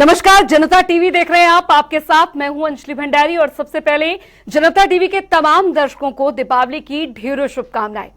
नमस्कार, जनता टीवी देख रहे हैं आप। आपके साथ मैं हूं अंजलि भंडारी और सबसे पहले जनता टीवी के तमाम दर्शकों को दीपावली की ढेरों शुभकामनाएं।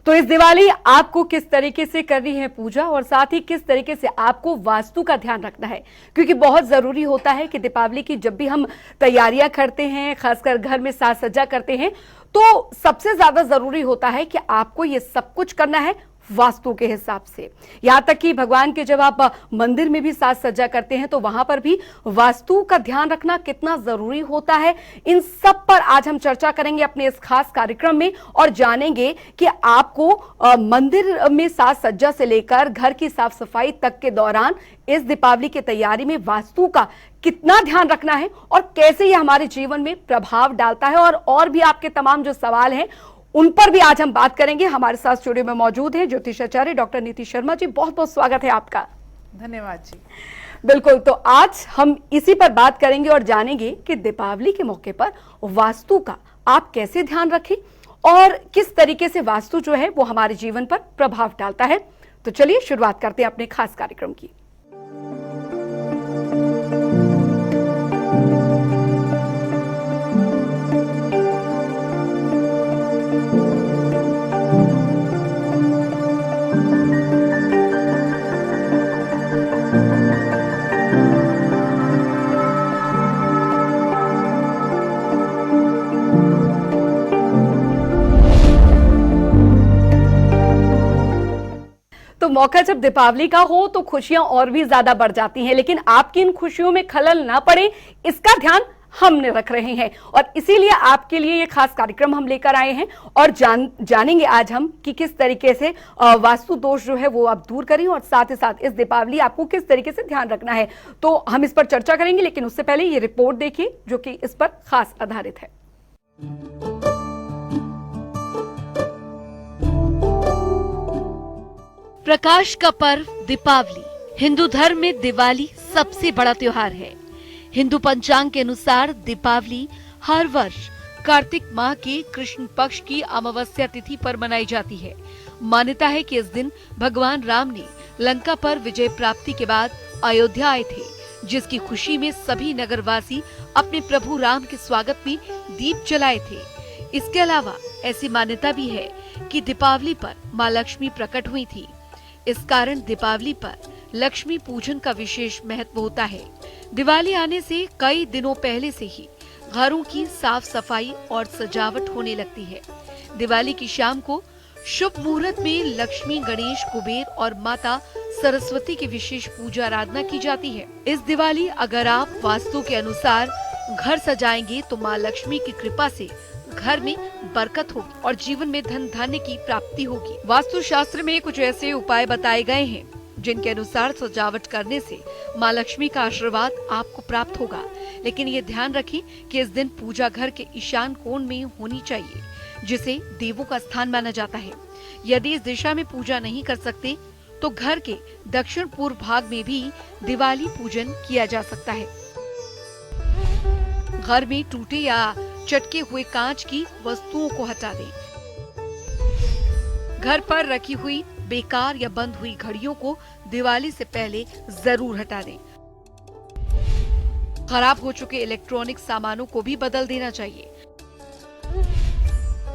तो इस दिवाली आपको किस तरीके से करनी है पूजा और साथ ही किस तरीके से आपको वास्तु का ध्यान रखना है, क्योंकि बहुत जरूरी होता है कि दीपावली की जब भी हम तैयारियां करते हैं, खासकर घर में साज सज्जा करते हैं, तो सबसे ज्यादा जरूरी होता है कि आपको ये सब कुछ करना है वास्तु के हिसाब से। यहां तक कि भगवान के जब आप मंदिर में भी साज सज्जा करते हैं तो वहां पर भी वास्तु का ध्यान रखना कितना जरूरी होता है, इन सब पर आज हम चर्चा करेंगे अपने इस खास कार्यक्रम में और जानेंगे कि आपको मंदिर में साज सज्जा से लेकर घर की साफ सफाई तक के दौरान इस दीपावली की तैयारी में वास्तु का कितना ध्यान रखना है और कैसे यह हमारे जीवन में प्रभाव डालता है। और भी आपके तमाम जो सवाल हैं उन पर भी आज हम बात करेंगे। हमारे साथ स्टूडियो में मौजूद हैं ज्योतिषाचार्य डॉक्टर नीति शर्मा जी। बहुत बहुत स्वागत है आपका। धन्यवाद जी। बिल्कुल, तो आज हम इसी पर बात करेंगे और जानेंगे कि दीपावली के मौके पर वास्तु का आप कैसे ध्यान रखें और किस तरीके से वास्तु जो है वो हमारे जीवन पर प्रभाव डालता है। तो चलिए शुरुआत करते हैं अपने खास कार्यक्रम की। तो मौका जब दीपावली का हो तो खुशियां और भी ज्यादा बढ़ जाती हैं, लेकिन आपकी इन खुशियों में खलल ना पड़े इसका ध्यान हमने रख रहे हैं और इसीलिए आपके लिए ये खास कार्यक्रम हम लेकर आए हैं और जानेंगे आज हम कि किस तरीके से वास्तु दोष जो है वो आप दूर करें और साथ ही साथ इस दीपावली आपको किस तरीके से ध्यान रखना है। तो हम इस पर चर्चा करेंगे, लेकिन उससे पहले ये रिपोर्ट देखिए जो कि इस पर खास आधारित है। प्रकाश का पर्व दीपावली हिंदू धर्म में दिवाली सबसे बड़ा त्योहार है। हिंदू पंचांग के अनुसार दीपावली हर वर्ष कार्तिक माह के कृष्ण पक्ष की अमावस्या तिथि पर मनाई जाती है। मान्यता है कि इस दिन भगवान राम ने लंका पर विजय प्राप्ति के बाद अयोध्या आए थे, जिसकी खुशी में सभी नगरवासी अपने प्रभु राम के स्वागत में दीप जलाए थे। इसके अलावा ऐसी मान्यता भी है कि दीपावली पर माँ लक्ष्मी प्रकट हुई थी। इस कारण दीपावली पर लक्ष्मी पूजन का विशेष महत्व होता है। दिवाली आने से कई दिनों पहले से ही घरों की साफ सफाई और सजावट होने लगती है। दिवाली की शाम को शुभ मुहूर्त में लक्ष्मी, गणेश, कुबेर और माता सरस्वती की विशेष पूजा आराधना की जाती है। इस दिवाली अगर आप वास्तु के अनुसार घर सजाएंगे तो माँ लक्ष्मी की कृपा से घर में बरकत होगी और जीवन में धन धान्य की प्राप्ति होगी। वास्तु शास्त्र में कुछ ऐसे उपाय बताए गए हैं जिनके अनुसार सजावट करने से माँ लक्ष्मी का आशीर्वाद आपको प्राप्त होगा, लेकिन ये ध्यान रखें कि इस दिन पूजा घर के ईशान कोण में होनी चाहिए, जिसे देवों का स्थान माना जाता है। यदि इस दिशा में पूजा नहीं कर सकते तो घर के दक्षिण पूर्व भाग में भी दिवाली पूजन किया जा सकता है। घर में टूटे या चटके हुए कांच की वस्तुओं को हटा दें। घर पर रखी हुई बेकार या बंद हुई घड़ियों को दिवाली से पहले जरूर हटा दें। खराब हो चुके इलेक्ट्रॉनिक सामानों को भी बदल देना चाहिए।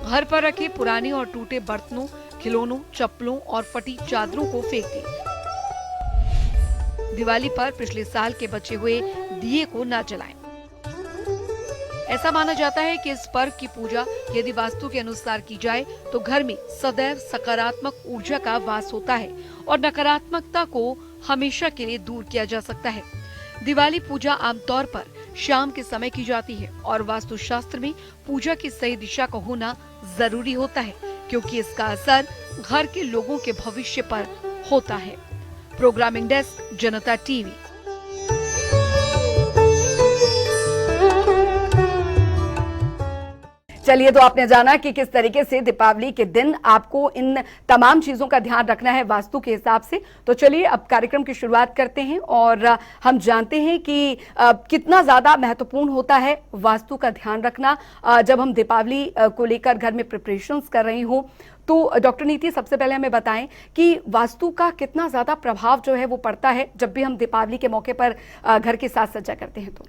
घर पर रखे पुराने और टूटे बर्तनों, खिलौनों, चप्पलों और फटी चादरों को फेंक दें। दिवाली पर पिछले साल के बचे हुए दिए को न जलाएं। ऐसा माना जाता है कि इस पर्व की पूजा यदि वास्तु के अनुसार की जाए तो घर में सदैव सकारात्मक ऊर्जा का वास होता है और नकारात्मकता को हमेशा के लिए दूर किया जा सकता है। दिवाली पूजा आमतौर पर शाम के समय की जाती है और वास्तु शास्त्र में पूजा की सही दिशा का होना जरूरी होता है, क्योंकि इसका असर घर के लोगों के भविष्य पर होता है। प्रोग्रामिंग डेस्क, जनता टीवी। चलिए, तो आपने जाना कि किस तरीके से दीपावली के दिन आपको इन तमाम चीजों का ध्यान रखना है वास्तु के हिसाब से। तो चलिए अब कार्यक्रम की शुरुआत करते हैं और हम जानते हैं कि कितना ज्यादा महत्वपूर्ण होता है वास्तु का ध्यान रखना जब हम दीपावली को लेकर घर में प्रिपरेशंस कर रही हो। तो डॉक्टर नीति, सबसे पहले हमें बताएं कि वास्तु का कितना ज्यादा प्रभाव जो है वो पड़ता है जब भी हम दीपावली के मौके पर घर की साज सज्जा करते हैं। तो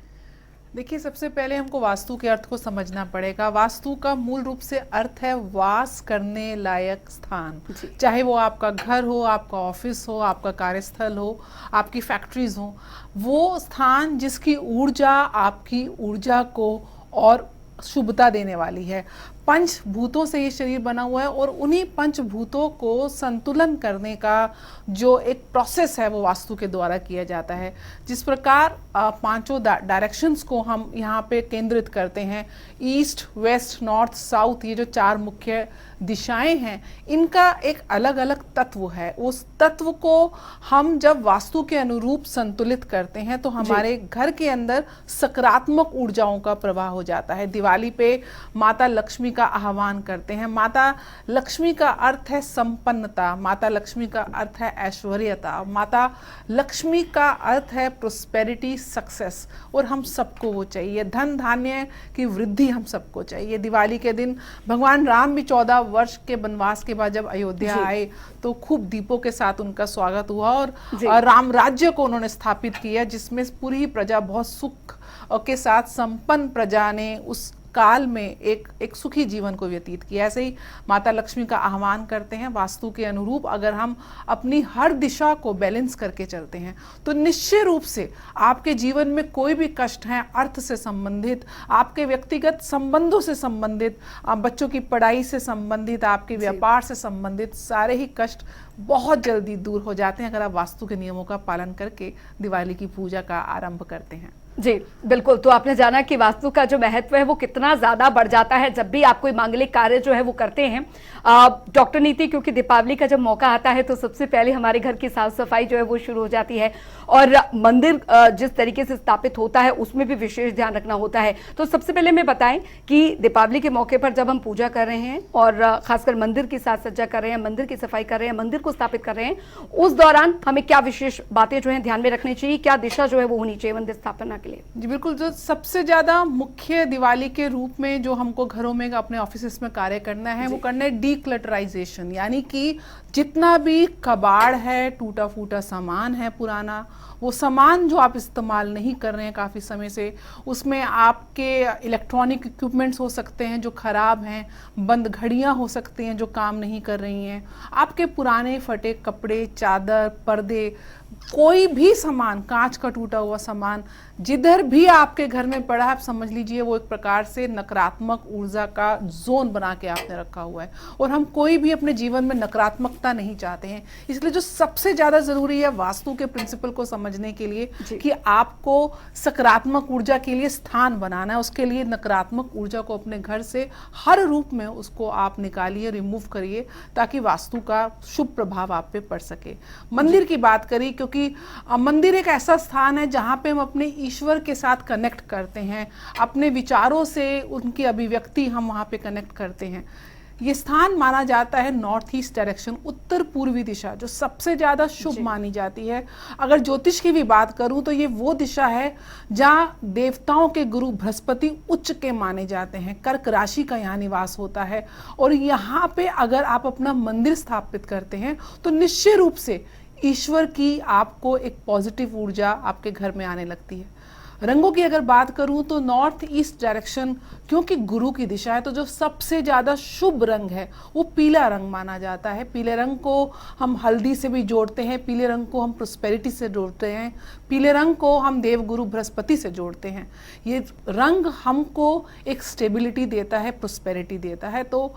देखिए, सबसे पहले हमको वास्तु के अर्थ को समझना पड़ेगा। वास्तु का मूल रूप से अर्थ है वास करने लायक स्थान। चाहे वो आपका घर हो, आपका ऑफिस हो, आपका कार्यस्थल हो, आपकी फैक्ट्रीज हो, वो स्थान जिसकी ऊर्जा आपकी ऊर्जा को और शुभता देने वाली है। पंचभूतों से ये शरीर बना हुआ है और उन्हीं पंचभूतों को संतुलन करने का जो एक प्रोसेस है वो वास्तु के द्वारा किया जाता है। जिस प्रकार पांचों डायरेक्शंस को हम यहाँ पे केंद्रित करते हैं, ईस्ट, वेस्ट, नॉर्थ, साउथ, ये जो चार मुख्य दिशाएं हैं, इनका एक अलग अलग तत्व है। उस तत्व को हम जब वास्तु के अनुरूप संतुलित करते हैं तो हमारे घर के अंदर सकारात्मक ऊर्जाओं का प्रवाह हो जाता है। दिवाली पे माता लक्ष्मी का आह्वान करते हैं। माता लक्ष्मी का अर्थ है संपन्नता, माता लक्ष्मी का अर्थ है ऐश्वर्यता, माता लक्ष्मी का अर्थ है प्रोस्पेरिटी, सक्सेस, और हम सबको वो चाहिए। धन धान्य की वृद्धि हम सबको चाहिए। दिवाली के दिन भगवान राम भी 14 वर्ष के वनवास के बाद जब अयोध्या आए तो खूब दीपों के साथ उनका स्वागत हुआ और राम राज्य को उन्होंने स्थापित किया, जिसमें पूरी ही प्रजा बहुत सुख के साथ संपन्न प्रजा ने उस काल में एक सुखी जीवन को व्यतीत किया। ऐसे ही माता लक्ष्मी का आह्वान करते हैं। वास्तु के अनुरूप अगर हम अपनी हर दिशा को बैलेंस करके चलते हैं तो निश्चय रूप से आपके जीवन में कोई भी कष्ट है, अर्थ से संबंधित, आपके व्यक्तिगत संबंधों से संबंधित, बच्चों की पढ़ाई से संबंधित, आपके व्यापार से संबंधित सारे ही कष्ट बहुत जल्दी दूर हो जाते हैं अगर आप वास्तु के नियमों का पालन करके दिवाली की पूजा का आरंभ करते हैं। जी बिल्कुल। तो आपने जाना कि वास्तु का जो महत्व है वो कितना ज्यादा बढ़ जाता है जब भी आप कोई मांगलिक कार्य जो है वो करते हैं। डॉक्टर नीति, क्योंकि दीपावली का जब मौका आता है तो सबसे पहले हमारे घर की साफ सफाई जो है वो शुरू हो जाती है और मंदिर जिस तरीके से स्थापित होता है उसमें भी विशेष ध्यान रखना होता है। तो सबसे पहले हमें बताएं कि दीपावली के मौके पर जब हम पूजा कर रहे हैं और खासकर मंदिर की साज सज्जा कर रहे हैं, मंदिर की सफाई कर रहे हैं, मंदिर को स्थापित कर रहे हैं, उस दौरान हमें क्या विशेष बातें जो है ध्यान में रखनी चाहिए, क्या दिशा जो है वो होनी चाहिए मंदिर स्थापना के लिए? जी बिल्कुल। जो सबसे ज्यादा मुख्य दिवाली के रूप में जो हमको घरों में, अपने ऑफिस में कार्य करना है वो करना है डीक्लटराइजेशन, यानी कि जितना भी कबाड़ है, टूटा फूटा सामान है, पुराना वो सामान जो आप इस्तेमाल नहीं कर रहे हैं काफ़ी समय से, उसमें आपके इलेक्ट्रॉनिक इक्विपमेंट्स हो सकते हैं जो ख़राब हैं, बंद घड़ियां हो सकती हैं जो काम नहीं कर रही हैं, आपके पुराने फटे कपड़े, चादर, पर्दे, कोई भी सामान, कांच का टूटा हुआ सामान जिधर भी आपके घर में पड़ा है, आप समझ लीजिए वो एक प्रकार से नकारात्मक ऊर्जा का जोन बना के आपने रखा हुआ है। और हम कोई भी अपने जीवन में नकारात्मकता नहीं चाहते हैं। इसलिए जो सबसे ज्यादा जरूरी है वास्तु के प्रिंसिपल को समझने के लिए कि आपको सकारात्मक ऊर्जा के लिए स्थान बनाना है, उसके लिए नकारात्मक ऊर्जा को अपने घर से हर रूप में उसको आप निकालिए, रिमूव करिए, ताकि वास्तु का शुभ प्रभाव आप पे पड़ सके। मंदिर की बात करी, क्योंकि मंदिर एक ऐसा स्थान है जहां पे हम अपने ईश्वर के साथ कनेक्ट करते हैं, अपने विचारों से उनकी अभिव्यक्ति हम वहां पे कनेक्ट करते हैं। ये स्थान माना जाता है नॉर्थ ईस्ट डायरेक्शन, उत्तर पूर्वी दिशा, जो सबसे ज्यादा शुभ मानी जाती है। अगर ज्योतिष की भी बात करूं तो ये वो दिशा है जहां देवताओं के गुरु बृहस्पति उच्च के माने जाते हैं, कर्क राशि का यहाँ निवास होता है। और यहाँ पे अगर आप अपना मंदिर स्थापित करते हैं तो निश्चय रूप से ईश्वर की आपको एक पॉजिटिव ऊर्जा आपके घर में आने लगती है। रंगों की अगर बात करूं तो नॉर्थ ईस्ट डायरेक्शन, क्योंकि गुरु की दिशा है, तो जो सबसे ज़्यादा शुभ रंग है वो पीला रंग माना जाता है। पीले रंग को हम हल्दी से भी जोड़ते हैं, पीले रंग को हम प्रोस्पेरिटी से जोड़ते हैं, पीले रंग को हम देवगुरु बृहस्पति से जोड़ते हैं। ये रंग हमको एक स्टेबिलिटी देता है, प्रोस्पेरिटी देता है। तो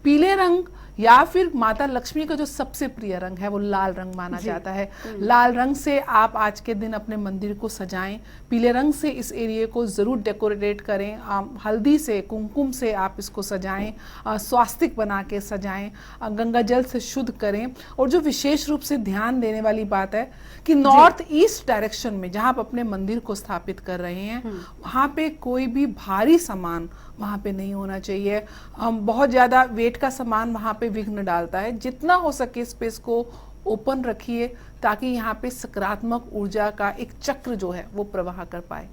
पीले रंग या फिर माता लक्ष्मी का जो सबसे प्रिय रंग है वो लाल रंग माना जाता है। लाल रंग से आप आज के दिन अपने मंदिर को सजाएं, पीले रंग से इस एरिया को जरूर डेकोरेट करें, हल्दी से, कुमकुम से आप इसको सजाएं, स्वास्तिक बना के सजाएं, गंगा जल से शुद्ध करें। और जो विशेष रूप से ध्यान देने वाली बात है कि नॉर्थ ईस्ट डायरेक्शन में जहां आप अपने मंदिर को स्थापित कर रहे हैं वहां पे कोई भी भारी सामान वहां पे नहीं होना चाहिए। बहुत ज्यादा वेट का सामान वहां पे विघ्न डालता है। जितना हो सके स्पेस को ओपन रखिए ताकि यहाँ पे सकारात्मक ऊर्जा का एक चक्र जो है वो प्रवाह कर पाए।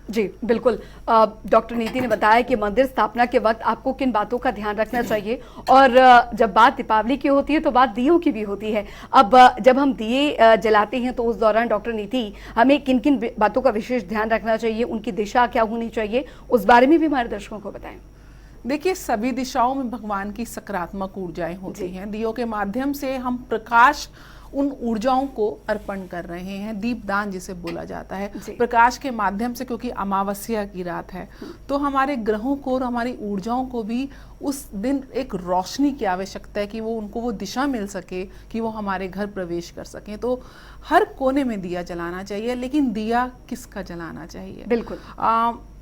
जी बिल्कुल। डॉक्टर नीति ने बताया कि मंदिर स्थापना के वक्त आपको किन बातों का ध्यान रखना चाहिए, और जब बात दीपावली की होती है तो बात दियों की भी होती है। अब जब हम दिए जलाते हैं तो उस दौरान डॉक्टर नीति हमें किन किन बातों का विशेष ध्यान रखना चाहिए, उनकी दिशा क्या होनी चाहिए, उस बारे में भी हमारे दर्शकों को बताएं। देखिए, सभी दिशाओं में भगवान की सकारात्मक ऊर्जाएं होती हैं। दियों के माध्यम से हम प्रकाश उन ऊर्जाओं को अर्पण कर रहे हैं। दीपदान जिसे बोला जाता है, प्रकाश के माध्यम से, क्योंकि अमावस्या की रात है तो हमारे ग्रहों को और हमारी ऊर्जाओं को भी उस दिन एक रोशनी की आवश्यकता है कि वो उनको वो दिशा मिल सके कि वो हमारे घर प्रवेश कर सकें। तो हर कोने में दिया जलाना चाहिए, लेकिन दिया किसका जलाना चाहिए? बिल्कुल।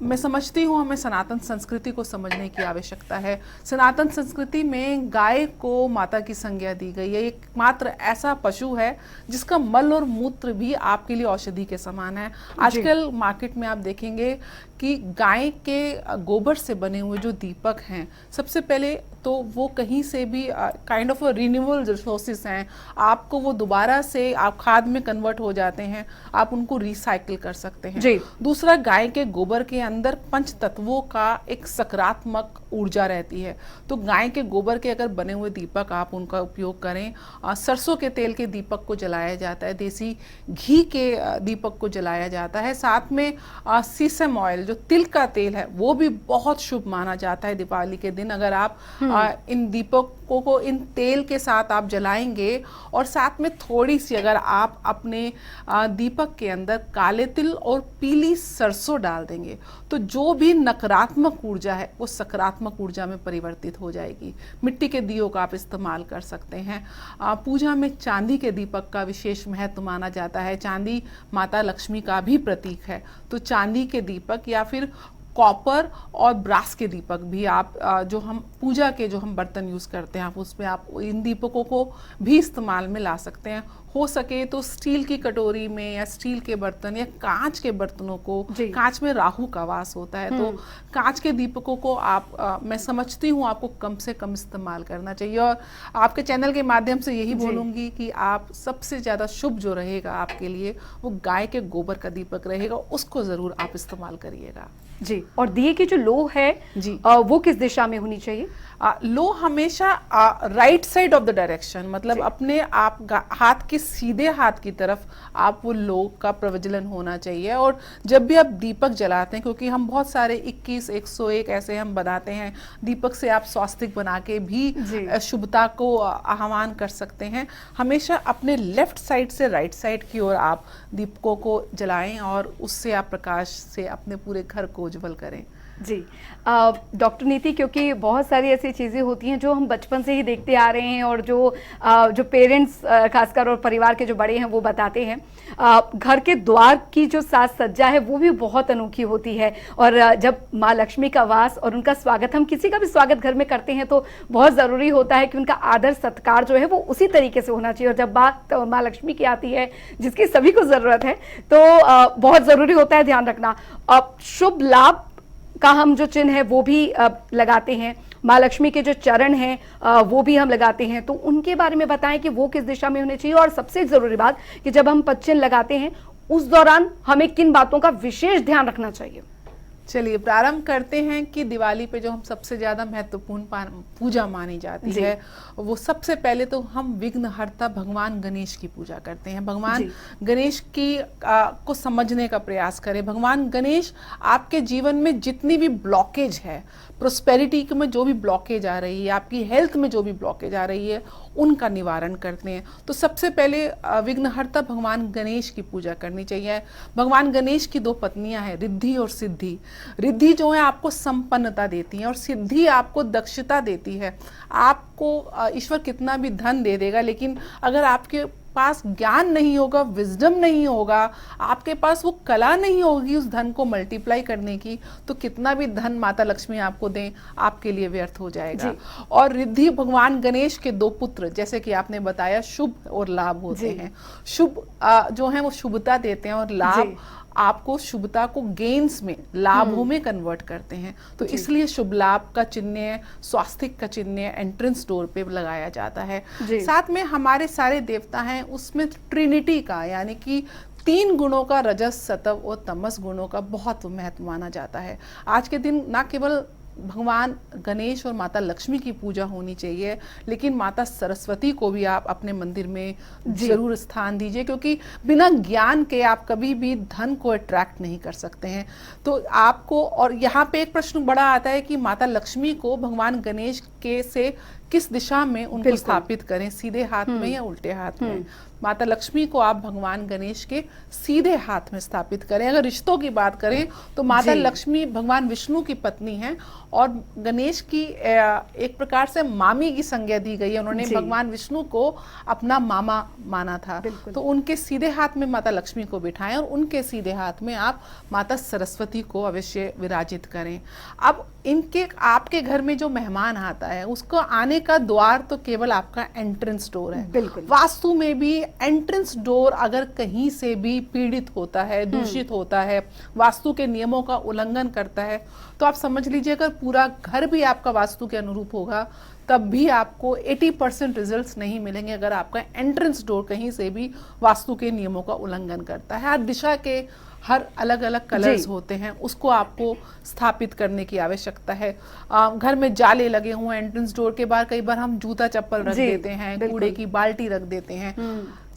मैं समझती हूँ हमें सनातन संस्कृति को समझने की आवश्यकता है। सनातन संस्कृति में गाय को माता की संज्ञा दी गई है। एकमात्र ऐसा पशु है जिसका मल और मूत्र भी आपके लिए औषधि के समान है। आजकल मार्केट में आप देखेंगे कि गाय के गोबर से बने हुए जो दीपक हैं, सबसे पहले तो वो कहीं से भी काइंड ऑफ रिन्यूएबल रिसोर्सेस हैं। आपको वो दोबारा से आप खाद में कन्वर्ट हो जाते हैं, आप उनको रिसाइकिल कर सकते हैं। जी। दूसरा, गाय के गोबर के अंदर पंच तत्वों का एक सकारात्मक ऊर्जा रहती है। तो गाय के गोबर के अगर बने हुए दीपक आप उनका उपयोग करें। सरसों के तेल के दीपक को जलाया जाता है, देसी घी के दीपक को जलाया जाता है। साथ में सीसम ऑयल जो तिल का तेल है वो भी बहुत शुभ माना जाता है दीपावली के दिन। अगर आप इन दीपकों को इन तेल के साथ आप जलाएंगे और साथ में थोड़ी सी अगर आप अपने दीपक के अंदर काले तिल और पीली सरसों डाल देंगे तो जो भी नकारात्मक ऊर्जा है वो सकारात्मक ऊर्जा में परिवर्तित हो जाएगी। मिट्टी के दियों का आप इस्तेमाल कर सकते हैं। पूजा में चांदी के दीपक का विशेष महत्व माना जाता है। चांदी माता लक्ष्मी का भी प्रतीक है, तो चांदी के दीपक या फिर कॉपर और ब्रास के दीपक भी आप जो हम पूजा के जो हम बर्तन यूज करते हैं आप उसमें आप इन दीपकों को भी इस्तेमाल में ला सकते हैं। हो सके तो स्टील की कटोरी में या स्टील के बर्तन या कांच के बर्तनों को, कांच में राहु का वास होता है तो कांच के दीपकों को आप मैं समझती हूँ आपको कम से कम इस्तेमाल करना चाहिए। और आपके चैनल के माध्यम से यही बोलूंगी कि आप सबसे ज्यादा शुभ जो रहेगा आपके लिए वो गाय के गोबर का दीपक रहेगा, उसको जरूर आप इस्तेमाल करिएगा। जी। और दिए की जो लो है जी वो किस दिशा में होनी चाहिए? लो हमेशा right side of the direction, मतलब अपने आप हाथ के सीधे हाथ की तरफ आप वो लो का प्रज्वलन होना चाहिए। और जब भी आप दीपक जलाते हैं, क्योंकि हम बहुत सारे 21, 101 ऐसे हम बनाते हैं, दीपक से आप स्वास्तिक बना के भी शुभता को आह्वान कर सकते हैं। हमेशा अपने लेफ्ट साइड से राइट साइड की ओर आप दीपकों को जलाएं और उससे आप प्रकाश से अपने पूरे घर को उज्जवल करें। जी। डॉक्टर नीति, क्योंकि बहुत सारी ऐसी चीज़ें होती हैं जो हम बचपन से ही देखते आ रहे हैं और जो पेरेंट्स खासकर और परिवार के जो बड़े हैं वो बताते हैं, घर के द्वार की जो साज सज्जा है वो भी बहुत अनोखी होती है। और जब माँ लक्ष्मी का वास और उनका स्वागत, हम किसी का भी स्वागत घर में करते हैं तो बहुत ज़रूरी होता है कि उनका आदर सत्कार जो है वो उसी तरीके से होना चाहिए। और जब बात माँ लक्ष्मी की आती है जिसकी सभी को ज़रूरत है तो बहुत ज़रूरी होता है ध्यान रखना। शुभ लाभ का हम जो चिन्ह है वो भी लगाते हैं, माँ लक्ष्मी के जो चरण हैं वो भी हम लगाते हैं, तो उनके बारे में बताएं कि वो किस दिशा में होने चाहिए। और सबसे जरूरी बात कि जब हम पद चिन्ह लगाते हैं उस दौरान हमें किन बातों का विशेष ध्यान रखना चाहिए। चलिए प्रारंभ करते हैं कि दिवाली पे जो हम सबसे ज्यादा महत्वपूर्ण पूजा मानी जाती है वो सबसे पहले तो हम विघ्नहर्ता भगवान गणेश की पूजा करते हैं। भगवान गणेश की को समझने का प्रयास करें। भगवान गणेश आपके जीवन में जितनी भी ब्लॉकेज है, प्रोस्पेरिटी में जो भी ब्लॉकेज आ रही है, आपकी हेल्थ में जो भी ब्लॉकेज आ रही है, उनका निवारण करते हैं। तो सबसे पहले विघ्नहर्ता भगवान गणेश की पूजा करनी चाहिए। भगवान गणेश की 2 पत्नियां हैं, रिद्धि और सिद्धि। रिद्धि जो है आपको संपन्नता देती है और सिद्धि आपको दक्षता देती है। आपको ईश्वर कितना भी धन दे देगा, लेकिन अगर आपके पास ज्ञान नहीं होगा, विजडम नहीं होगा, आपके पास वो कला नहीं होगी उस धन को मल्टीप्लाई करने की, तो कितना भी धन माता लक्ष्मी आपको दें, आपके लिए व्यर्थ हो जाएगा। और रिद्धि भगवान गणेश के 2 पुत्र, जैसे कि आपने बताया, शुभ और लाभ होते हैं। शुभ जो है वो शुभता देते हैं और लाभ आपको शुभता को गेन्स में, लाभों में कन्वर्ट करते हैं। तो इसलिए शुभ लाभ का चिन्ह, स्वास्तिक का चिन्ह एंट्रेंस डोर पे लगाया जाता है। साथ में हमारे सारे देवता हैं, उसमें ट्रिनिटी का, यानी कि 3 गुणों का, रजस, सत्व और तमस गुणों का बहुत महत्व माना जाता है। आज के दिन ना केवल भगवान गणेश और माता लक्ष्मी की पूजा होनी चाहिए, लेकिन माता सरस्वती को भी आप अपने मंदिर में जरूर स्थान दीजिए, क्योंकि बिना ज्ञान के आप कभी भी धन को अट्रैक्ट नहीं कर सकते हैं। तो आपको, और यहाँ पे एक प्रश्न बड़ा आता है कि माता लक्ष्मी को भगवान गणेश के से किस दिशा में उनको स्थापित करें, सीधे हाथ में या उल्टे हाथ में। माता लक्ष्मी को आप भगवान गणेश के सीधे हाथ में स्थापित करें। अगर रिश्तों की बात करें तो माता लक्ष्मी भगवान विष्णु की पत्नी हैं और गणेश की एक प्रकार से मामी की संज्ञा दी गई है। उन्होंने भगवान विष्णु को अपना मामा माना था। तो उनके सीधे हाथ में माता लक्ष्मी को बिठाएं और उनके सीधे हाथ में आप माता सरस्वती को अवश्य विराजित करें। अब इनके, आपके घर में जो मेहमान आता है उसको आने का द्वार तो केवल आपका एंट्रेंस डोर है। वास्तु में भी एंट्रेंस डोर अगर कहीं से भी पीड़ित होता है, दूषित होता है, वास्तु के नियमों का उल्लंघन करता है, तो आप समझ लीजिए अगर पूरा घर भी आपका वास्तु के अनुरूप होगा तब भी आपको 80% रिजल्ट्स नहीं मिलेंगे अगर आपका एंट्रेंस डोर कहीं से भी वास्तु के नियमों का उल्लंघन करता है। हर दिशा के हर अलग अलग कलर्स होते हैं, उसको आपको स्थापित करने की आवश्यकता है। घर में जाले लगे हुए एंट्रेंस डोर के बाहर कई बार हम जूता चप्पल रख देते हैं, कूड़े की बाल्टी रख देते हैं।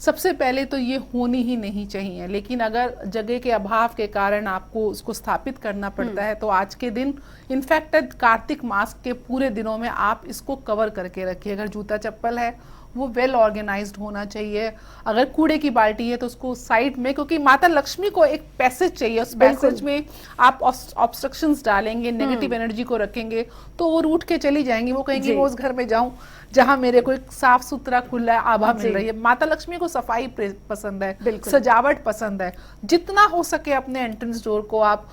सबसे पहले तो ये होनी ही नहीं चाहिए, लेकिन अगर जगह के अभाव के कारण आपको उसको स्थापित करना पड़ता है तो आज के दिन, इनफैक्ट कार्तिक मास के पूरे दिनों में आप इसको कवर करके रखिए। अगर जूता चप्पल है वो वेल ऑर्गेनाइज्ड होना चाहिए। अगर कूड़े की बाल्टी है तो उसको साइड में, क्योंकि माता लक्ष्मी को एक पैसेज चाहिए, उस पैसेज में आप ऑब्स्ट्रक्शंस डालेंगे, नेगेटिव एनर्जी को रखेंगे तो वो रूठ के चली जाएंगी। वो कहेंगी वो उस घर में जाऊं जहां मेरे को एक साफ सुथरा खुला आभा मिल रही है। माता लक्ष्मी को सफाई पसंद है, सजावट पसंद है। जितना हो सके अपने एंट्रेंस डोर को आप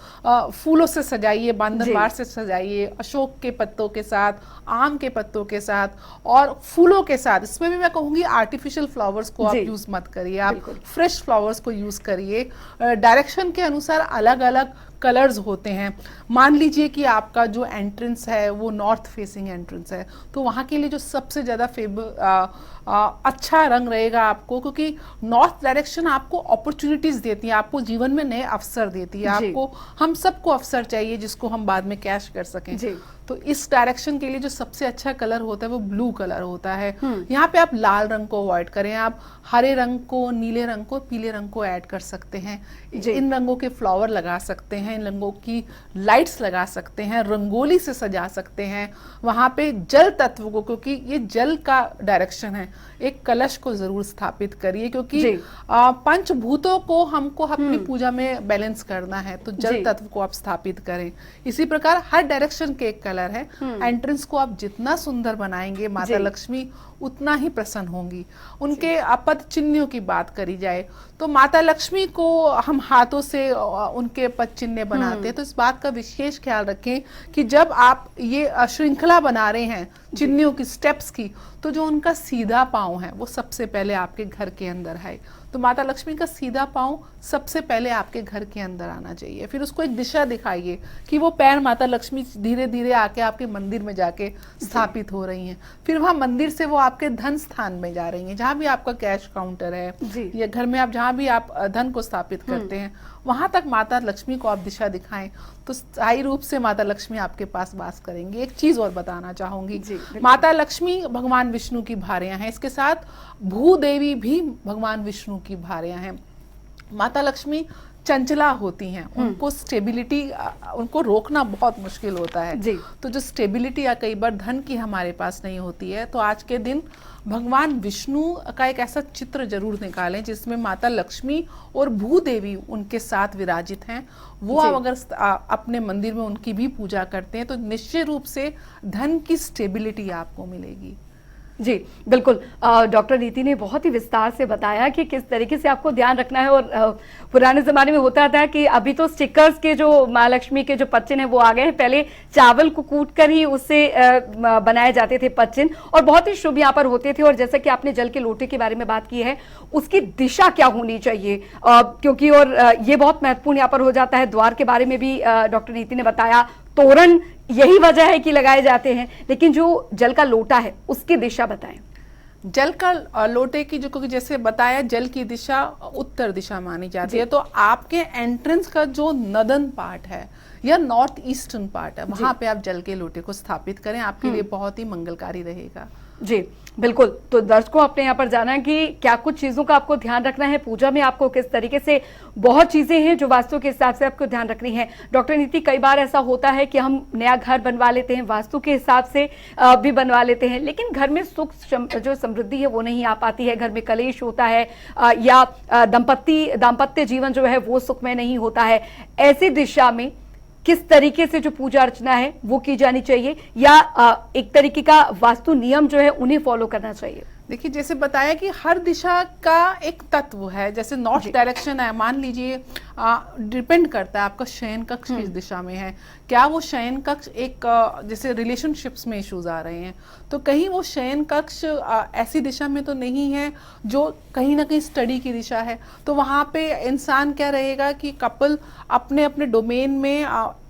फूलों से सजाइए, बांधनवार से सजाइए, अशोक के पत्तों के साथ, आम के पत्तों के साथ और फूलों के साथ। इसमें भी मैं कहूंगी आर्टिफिशियल फ्लावर्स को आप यूज मत करिए, आप फ्रेश फ्लावर्स को यूज करिए। डायरेक्शन के अनुसार अलग अलग कलर्स होते हैं। मान लीजिए कि आपका जो एंट्रेंस है वो नॉर्थ फेसिंग एंट्रेंस है, तो वहाँ के लिए जो सबसे ज़्यादा अच्छा रंग रहेगा आपको, क्योंकि नॉर्थ डायरेक्शन आपको अपॉर्चुनिटीज देती है, आपको जीवन में नए अवसर देती है। आपको, हम सबको अवसर चाहिए जिसको हम बाद में कैश कर सकें। तो इस डायरेक्शन के लिए जो सबसे अच्छा कलर होता है वो ब्लू कलर होता है। यहाँ पे आप लाल रंग को अवॉइड करें, आप हरे रंग को, नीले रंग को, पीले रंग को ऐड कर सकते हैं। इन रंगों के फ्लावर लगा सकते हैं, इन रंगों की लाइट्स लगा सकते हैं, रंगोली से सजा सकते हैं। वहाँ पे जल तत्व को, क्योंकि ये जल का डायरेक्शन है, एक कलश को जरूर स्थापित करिए, क्योंकि पंचभूतों को हमको अपनी पूजा में बैलेंस करना है, तो जल तत्व को आप स्थापित करें। इसी प्रकार हर डायरेक्शन के एक कलर है। एंट्रेंस को आप जितना सुंदर बनाएंगे माता लक्ष्मी उतना ही प्रसन्न होंगी। उनके पद चिन्हों की बात करी जाए तो माता लक्ष्मी को हम हाथों से उनके पद चिन्ह बनाते हैं, तो इस बात का विशेष ख्याल रखें कि जब आप ये श्रृंखला बना रहे हैं चिन्हों की, स्टेप्स की, तो जो उनका सीधा पांव है वो सबसे पहले आपके घर के अंदर है। तो माता लक्ष्मी का सीधा पांव सबसे पहले आपके घर के अंदर आना चाहिए। फिर उसको एक दिशा दिखाइए कि वो पैर माता लक्ष्मी धीरे धीरे आके आपके मंदिर में जाके स्थापित हो रही हैं। फिर वहां मंदिर से वो आपके धन स्थान में जा रही हैं, जहां भी आपका कैश काउंटर है या घर में आप जहां भी आप धन को स्थापित करते हैं, वहां तक माता लक्ष्मी को आप दिशा दिखाएं तो स्थायी रूप से माता लक्ष्मी आपके पास वास करेंगी। एक चीज और बताना चाहूंगी, माता लक्ष्मी भगवान विष्णु की भार्या हैं, इसके साथ भूदेवी भी भगवान विष्णु की भार्या हैं। माता लक्ष्मी चंचला होती हैं, उनको स्टेबिलिटी, उनको रोकना बहुत मुश्किल होता है जी। तो जो स्टेबिलिटी या कई बार धन की हमारे पास नहीं होती है, तो आज के दिन भगवान विष्णु का एक ऐसा चित्र जरूर निकालें जिसमें माता लक्ष्मी और भूदेवी उनके साथ विराजित हैं। वो जी। आप अगर अपने मंदिर में उनकी भी पूजा करते हैं तो निश्चित रूप से धन की स्टेबिलिटी आपको मिलेगी। जी बिल्कुल, डॉक्टर नीति ने बहुत ही विस्तार से बताया कि किस तरीके से आपको ध्यान रखना है। और पुराने ज़माने में होता था कि अभी तो स्टिकर्स के जो माँ लक्ष्मी के जो पच्चिन है वो आ गए हैं, पहले चावल को कूट कर ही उससे बनाए जाते थे पच्चिन, और बहुत ही शुभ यहाँ पर होते थे। और जैसा कि आपने जल के लोटे के बारे में बात की है, उसकी दिशा क्या होनी चाहिए, क्योंकि और ये बहुत महत्वपूर्ण यहाँ पर हो जाता है। द्वार के बारे में भी डॉक्टर नीति ने बताया, तोरण यही वजह है कि लगाए जाते हैं, लेकिन जो जल का लोटा है उसकी दिशा बताएं। जल का लोटे की जो, क्योंकि जैसे बताया जल की दिशा उत्तर दिशा मानी जाती है, तो आपके एंट्रेंस का जो नदन पार्ट है या नॉर्थ ईस्टर्न पार्ट है, वहां पे आप जल के लोटे को स्थापित करें, आपके लिए बहुत ही मंगलकारी रहेगा। जी बिल्कुल, तो दर्शकों आपने यहाँ पर जाना कि क्या कुछ चीजों का आपको ध्यान रखना है, पूजा में आपको किस तरीके से, बहुत चीजें हैं जो वास्तु के हिसाब से आपको ध्यान रखनी है। डॉक्टर नीति, कई बार ऐसा होता है कि हम नया घर बनवा लेते हैं, वास्तु के हिसाब से भी बनवा लेते हैं, लेकिन घर में सुख जो समृद्धि है वो नहीं आ पाती है, घर में कलेश होता है, या दाम्पत्य जीवन जो है वो सुखमय नहीं होता है। ऐसी दिशा में किस तरीके से जो पूजा अर्चना है वो की जानी चाहिए, या एक तरीके का वास्तु नियम जो है उन्हें फॉलो करना चाहिए? देखिए, जैसे बताया कि हर दिशा का एक तत्व है। जैसे नॉर्थ डायरेक्शन है, मान लीजिए डिपेंड करता है आपका शयन कक्ष किस दिशा में है। क्या वो शयन कक्ष एक जैसे रिलेशनशिप्स में इश्यूज आ रहे हैं, तो कहीं वो शयन कक्ष ऐसी दिशा में तो नहीं है जो कहीं ना कहीं स्टडी की दिशा है, तो वहाँ पे इंसान क्या रहेगा कि कपल अपने अपने डोमेन में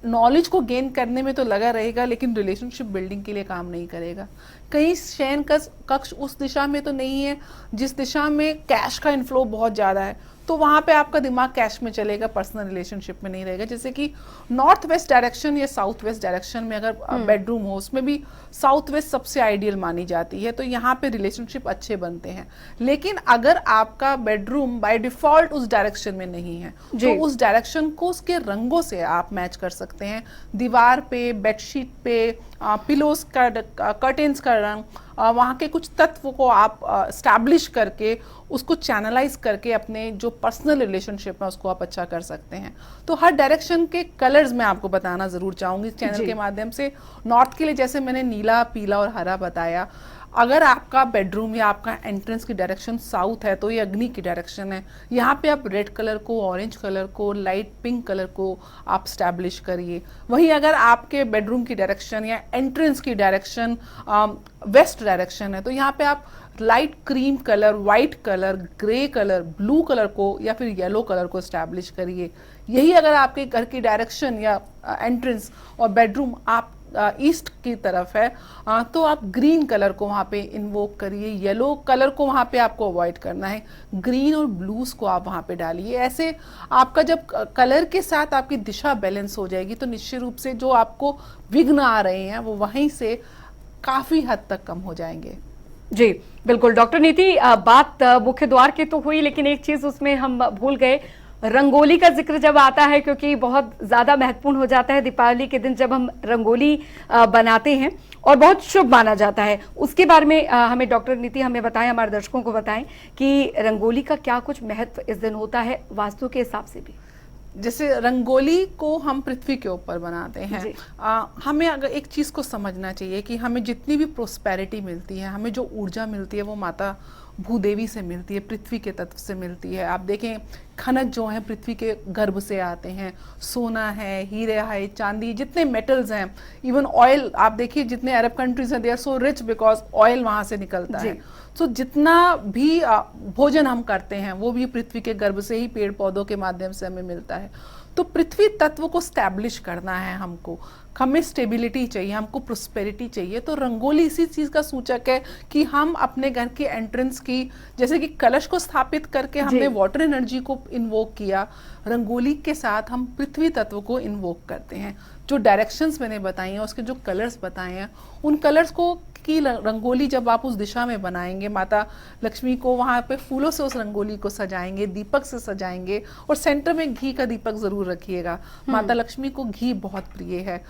नॉलेज को गेन करने में तो लगा रहेगा, लेकिन रिलेशनशिप बिल्डिंग के लिए काम नहीं करेगा। कहीं शयन कक्ष उस दिशा में तो नहीं है जिस दिशा में कैश का इनफ्लो बहुत ज़्यादा है, तो वहाँ पे आपका दिमाग कैश में चलेगा, पर्सनल रिलेशनशिप में नहीं रहेगा। जैसे कि नॉर्थ वेस्ट डायरेक्शन या साउथ वेस्ट डायरेक्शन में अगर बेडरूम हो, उसमें भी साउथ वेस्ट सबसे आइडियल मानी जाती है, तो यहाँ पे रिलेशनशिप अच्छे बनते हैं। लेकिन अगर आपका बेडरूम बाय डिफॉल्ट उस डायरेक्शन में नहीं है, तो उस डायरेक्शन को उसके रंगों से आप मैच कर सकते हैं। दीवार पे, बेडशीट पे, पिलोज का, कर्टेन्स का रंग, वहाँ के कुछ तत्व को आप स्टैब्लिश करके उसको चैनलाइज करके अपने जो पर्सनल रिलेशनशिप है उसको आप अच्छा कर सकते हैं। तो हर डायरेक्शन के कलर्स मैं आपको बताना जरूर चाहूंगी इस चैनल के माध्यम से। नॉर्थ के लिए जैसे मैंने नीला, पीला और हरा बताया। अगर आपका बेडरूम या आपका एंट्रेंस की डायरेक्शन साउथ है तो ये अग्नि की डायरेक्शन है, यहाँ पे आप रेड कलर को, ऑरेंज कलर को, लाइट पिंक कलर को आप स्टैब्लिश करिए। वहीं अगर आपके बेडरूम की डायरेक्शन या एंट्रेंस की डायरेक्शन वेस्ट डायरेक्शन है, तो यहाँ पे आप light cream colour, white colour, grey colour, blue colour को या फिर येलो कलर को स्टैब्लिश करिए। यही अगर आपके घर की डायरेक्शन या एंट्रेंस और बेडरूम आप ईस्ट की तरफ है, तो आप ग्रीन कलर को वहाँ पे इन्वोक करिए, येलो कलर को वहाँ पे आपको अवॉइड करना है, ग्रीन और ब्लूज को आप वहाँ पे डालिए। ऐसे आपका जब कलर के साथ आपकी दिशा बैलेंस हो जाएगी, तो निश्चित रूप से जो आपको विघ्न आ रहे हैं वो वहीं से काफी हद तक कम हो जाएंगे। जी बिल्कुल डॉक्टर नीति, बात मुख्य द्वार की तो हुई, लेकिन एक चीज उसमें हम भूल गए, रंगोली का जिक्र जब आता है, क्योंकि बहुत ज्यादा महत्वपूर्ण हो जाता है दीपावली के दिन जब हम रंगोली बनाते हैं और बहुत शुभ माना जाता है। उसके बारे में हमें डॉक्टर नीति हमें बताएं, हमारे दर्शकों को बताएं कि रंगोली का क्या कुछ महत्व इस दिन होता है वास्तु के हिसाब से भी। जैसे रंगोली को हम पृथ्वी के ऊपर बनाते हैं, हमें अगर एक चीज को समझना चाहिए कि हमें जितनी भी प्रोस्पेरिटी मिलती है, हमें जो ऊर्जा मिलती है वो माता भूदेवी से मिलती है, पृथ्वी के तत्व से मिलती है। आप देखें खनिज जो हैं पृथ्वी के गर्भ से आते हैं, सोना है, हीरे है, चांदी, जितने मेटल्स हैं, इवन ऑयल आप देखिए जितने अरब कंट्रीज हैं they are so rich because oil वहां से निकलता है। तो जितना भी भोजन हम करते हैं वो भी पृथ्वी के गर्भ से ही, पेड़ पौधों के माध्यम से हमें मिलता है। तो पृथ्वी तत्व को स्टैब्लिश करना है हमको, हमें स्टेबिलिटी चाहिए, हमको प्रोस्पेरिटी चाहिए। तो रंगोली इसी चीज का सूचक है कि हम अपने घर के एंट्रेंस की, जैसे कि कलश को स्थापित करके हमने वाटर एनर्जी को इन्वोक किया, रंगोली के साथ हम पृथ्वी तत्व को इन्वोक करते हैं। जो डायरेक्शंस मैंने बताई हैं, उसके जो कलर्स बताए हैं, उन कलर्स को की रंगोली जब आप उस दिशा में बनाएंगे, माता लक्ष्मी को वहां पे फूलों से उस रंगोली को सजाएंगे, दीपक से सजाएंगे, और सेंटर में घी का दीपक जरूर रखिएगा। माता लक्ष्मी को घी बहुत प्रिय है।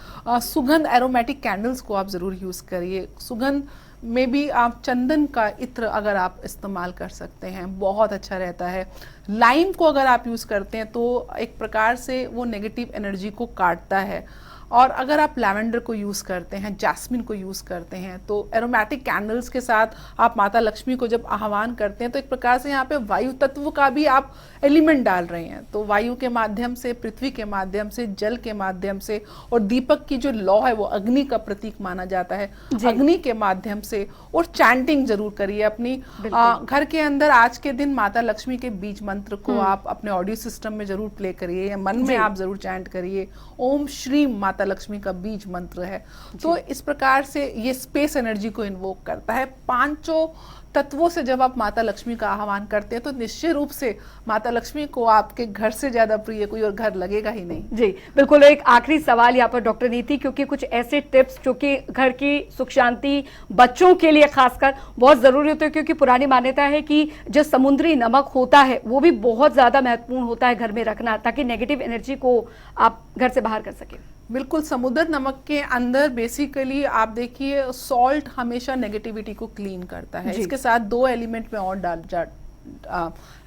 सुगंध एरोमेटिक कैंडल्स को आप जरूर यूज करिए। सुगंध में भी आप चंदन का इत्र अगर आप इस्तेमाल कर सकते हैं, बहुत अच्छा रहता है। लाइम को अगर आप यूज करते हैं तो एक प्रकार से वो नेगेटिव एनर्जी को काटता है। और अगर आप लैवेंडर को यूज करते हैं, जैस्मिन को यूज करते हैं, तो एरोमेटिक कैंडल्स के साथ आप माता लक्ष्मी को जब आह्वान करते हैं तो एक प्रकार से यहाँ पे वायु तत्व का भी आप एलिमेंट डाल रहे हैं। तो वायु के माध्यम से, पृथ्वी के माध्यम से, जल के माध्यम से, और दीपक की जो लौ है वो अग्नि का प्रतीक माना जाता है, अग्नि के माध्यम से। और चैंटिंग जरूर करिए अपनी घर के अंदर। आज के दिन माता लक्ष्मी के बीज मंत्र को आप अपने ऑडियो सिस्टम में जरूर प्ले करिए, या मन में आप जरूर चैंट करिए। ओम श्री माता लक्ष्मी का बीज मंत्र है। तो इस प्रकार से ये स्पेस एनर्जी को इन्वोक करता है। पांचों तत्वों से जब आप माता लक्ष्मी का आह्वान करते हैं तो निश्चय रूप से माता लक्ष्मी को आपके घर से ज्यादा प्रिय कोई और घर लगेगा ही नहीं। जी बिल्कुल। एक आखिरी सवाल यहाँ पर डॉक्टर नीति, क्योंकि कुछ ऐसे टिप्स जो कि घर की सुख शांति, बच्चों के लिए खासकर बहुत जरूरी होते हैं, क्योंकि पुरानी मान्यता है कि जो समुद्री नमक होता है वो भी बहुत ज्यादा महत्वपूर्ण होता है घर में रखना, ताकि नेगेटिव एनर्जी को आप घर से बाहर कर सकें। बिल्कुल। समुद्र नमक के अंदर बेसिकली आप देखिए सॉल्ट हमेशा नेगेटिविटी को क्लीन करता है। इसके साथ दो एलिमेंट में और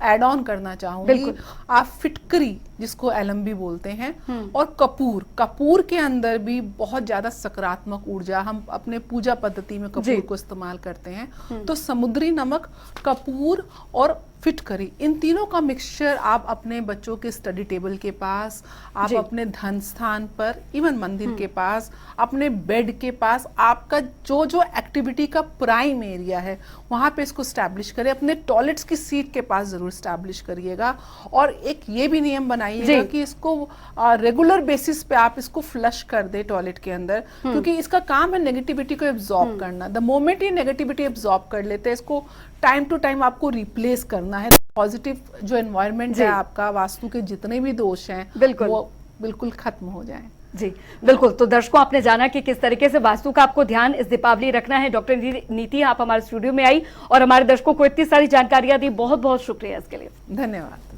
ऐड ऑन करना चाहूंगी। आप फिटकरी, जिसको एलएमबी बोलते हैं, और कपूर। कपूर के अंदर भी बहुत ज्यादा सकारात्मक ऊर्जा, हम अपने पूजा पद्धति में कपूर को इस्तेमाल करते हैं। तो समुद्री नमक, कपूर और फिटकरी, इन तीनों का मिक्सचर आप अपने बच्चों के स्टडी टेबल के पास, आप अपने धन स्थान पर, इवन मंदिर के पास, अपने बेड के पास, आपका जो जो एक्टिविटी का प्राइम एरिया है वहां पे इसको स्टैब्लिश करें। अपने टॉयलेट्स की सीट के पास जरूर स्टैब्लिश करिएगा। और एक ये भी नियम बनाइएगा कि इसको रेगुलर बेसिस पे आप इसको फ्लश कर दे टॉयलेट के अंदर, क्योंकि इसका काम है नेगेटिविटी को एब्जॉर्ब करना। द मोमेंट ये नेगेटिविटी एब्जॉर्ब कर लेते हैं, इसको टाइम टू टाइम आपको रिप्लेस करना है। पॉजिटिव जो एनवायरनमेंट है आपका, वास्तु के जितने भी दोष हैं वो बिल्कुल खत्म हो जाएं। जी बिल्कुल। तो दर्शकों, आपने जाना कि किस तरीके से वास्तु का आपको ध्यान इस दीपावली रखना है। डॉक्टर नीति, आप हमारे स्टूडियो में आई और हमारे दर्शकों को इतनी सारी जानकारियां दी, बहुत बहुत शुक्रिया इसके लिए। धन्यवाद।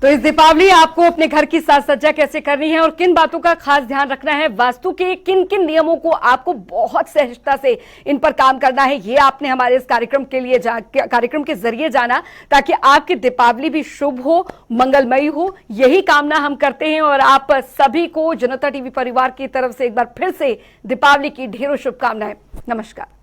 तो इस दीपावली आपको अपने घर की साज सज्जा कैसे करनी है और किन बातों का खास ध्यान रखना है, वास्तु के किन किन नियमों को आपको बहुत सहजता से इन पर काम करना है, ये आपने हमारे इस कार्यक्रम के जरिए जाना, ताकि आपकी दीपावली भी शुभ हो, मंगलमयी हो। यही कामना हम करते हैं और आप सभी को जनता टीवी परिवार की तरफ से एक बार फिर से दीपावली की ढेरों शुभकामनाएं। नमस्कार।